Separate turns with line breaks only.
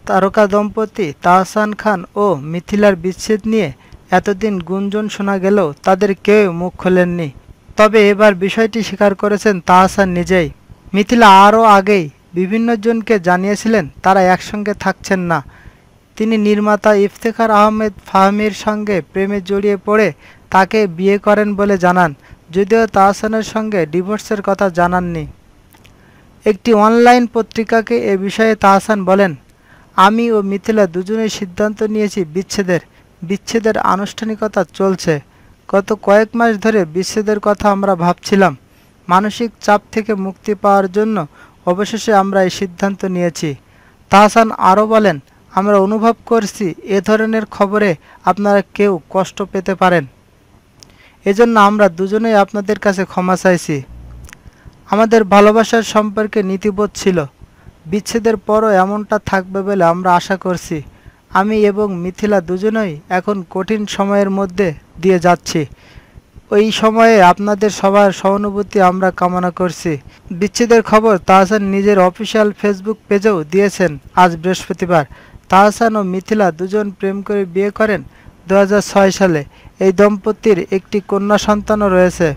তারকা দম্পতি তাহসান খান ও মিথিলার বিচ্ছেদ নিয়ে এতদিন গুঞ্জন শোনা গেলেও তাদের কেউ মুখ খোলেননি। তবে এবার বিষয়টি স্বীকার করেছেন তাহসান নিজেই। মিথিলা আরও আগেই বিভিন্ন জনকে জানিয়েছিলেন তারা একসঙ্গে থাকছেন না। তিনি নির্মাতা ইফতেখার আহমেদ ফাহমির সঙ্গে প্রেমে জড়িয়ে পড়ে তাকে বিয়ে করেন বলে জানান, যদিও তাহসানের সঙ্গে ডিভোর্সের কথা জানাননি। একটি অনলাইন পত্রিকাকে এ বিষয়ে তাহসান বলেন, আমি ও মিথিলা দুজনেই সিদ্ধান্ত নিয়েছি বিচ্ছেদের আনুষ্ঠানিকতা চলছে। গত কয়েক মাস ধরে বিচ্ছেদের কথা আমরা ভাবছিলাম। মানসিক চাপ থেকে মুক্তি পাওয়ার জন্য অবশেষে আমরা এই সিদ্ধান্ত নিয়েছি। তাহসান আরও বলেন, আমরা অনুভব করছি এ ধরনের খবরে আপনারা কেউ কষ্ট পেতে পারেন। এজন্য আমরা দুজনেই আপনাদের কাছে ক্ষমা চাইছি। আমাদের ভালোবাসার সম্পর্কে নীতিবোধ ছিল। বিচ্ছেদের পরও এমনটা থাকবে বলে আমরা আশা করছি। আমি এবং মিথিলা দুজনেই এখন কঠিন সময়ের মধ্যে দিয়ে যাচ্ছি। ওই সময়ে আপনাদের সবার সহানুভূতি আমরা কামনা করছি। বিচ্ছেদের খবর তাহসান নিজের অফিসিয়াল ফেসবুক পেজেও দিয়েছেন আজ বৃহস্পতিবার। তাহসান ও মিথিলা দুজন প্রেম করে বিয়ে করেন 2006 সালে। এই দম্পতির একটি কন্যা সন্তানও রয়েছে।